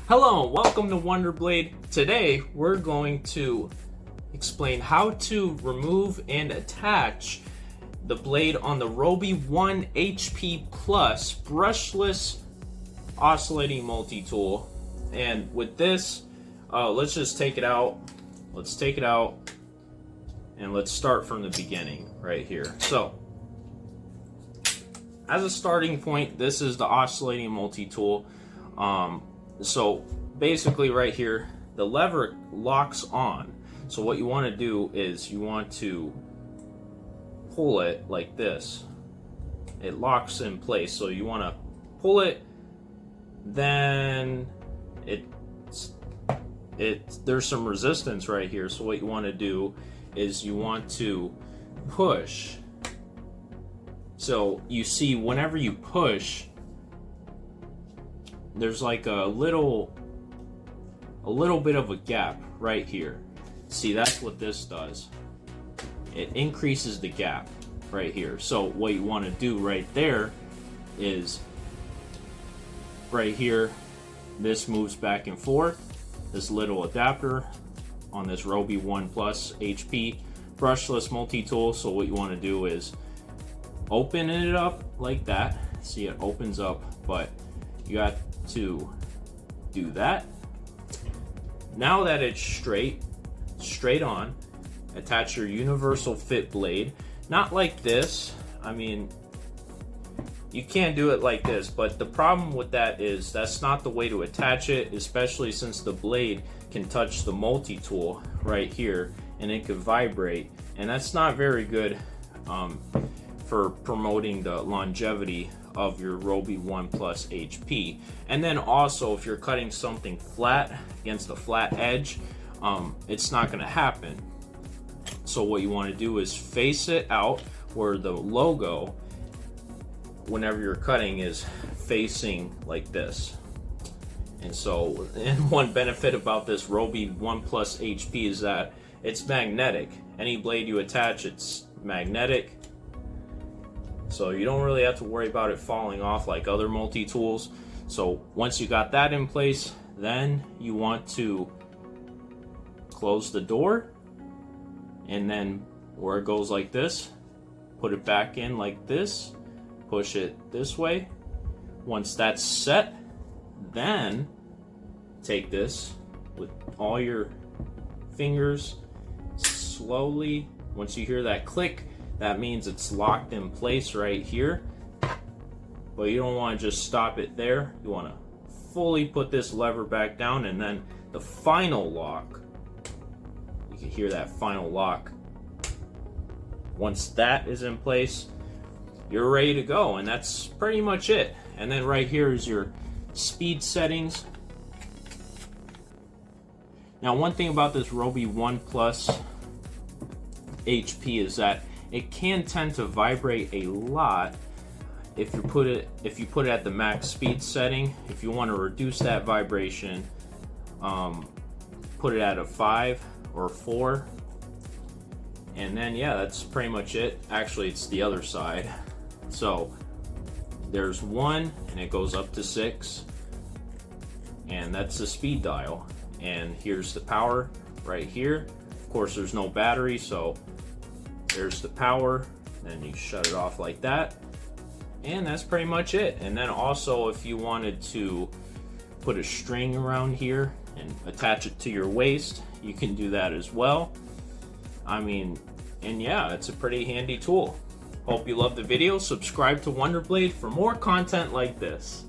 Hello, welcome to WonderBlade. Today we're going to explain how to remove and attach the blade on the RYOBI 1 HP Plus Brushless Oscillating Multi-Tool. And with this, let's just take it out. Let's take it out and let's start from the beginning right here. So, as a starting point, this is the Oscillating Multi-Tool. So basically right here, the lever locks on. So what you want to do is you want to pull it like this. It locks in place. So you want to pull it, then there's some resistance right here. So what you want to do is you want to push. So you see whenever you push, there's like a little bit of a gap right here. See, that's what this does. It increases the gap right here. So what you want to do right there is right here, this moves back and forth, this little adapter on this RYOBI 1 Plus HP brushless multi-tool. So what you want to do is open it up like that. See, it opens up, but you got to do that. Now that it's straight on, attach your universal fit blade. Not like this. I mean, you can't do it like this, but the problem with that is that's not the way to attach it, especially since the blade can touch the multi-tool right here and it could vibrate, and that's not very good for promoting the longevity of your RYOBI 1 Plus HP. And then also, if you're cutting something flat against a flat edge, it's not going to happen. So what you want to do is face it out where the logo, whenever you're cutting, is facing like this. And so, and one benefit about this RYOBI 1 Plus HP is that it's magnetic. Any blade you attach, it's magnetic. So you don't really have to worry about it falling off like other multi-tools. So once you got that in place, then you want to close the door, and then where it goes like this, put it back in like this, push it this way. Once that's set, then take this with all your fingers slowly. Once you hear that click, that means it's locked in place right here. But you don't want to just stop it there. You want to fully put this lever back down, and then the final lock, you can hear that final lock. Once that is in place, you're ready to go, and that's pretty much it. And then right here is your speed settings. Now, one thing about this RYOBI 1 Plus HP is that it can tend to vibrate a lot if you put it at the max speed setting. If you want to reduce that vibration, put it at a 5 or 4, and then yeah, that's pretty much it. Actually, it's the other side. So there's 1, and it goes up to 6, and that's the speed dial. And here's the power right here. Of course, there's no battery, so there's the power. Then you shut it off like that, and that's pretty much it. And then also, if you wanted to put a string around here and attach it to your waist, you can do that as well. I mean, and yeah, it's a pretty handy tool. Hope you loved the video. Subscribe to WonderBlade for more content like this.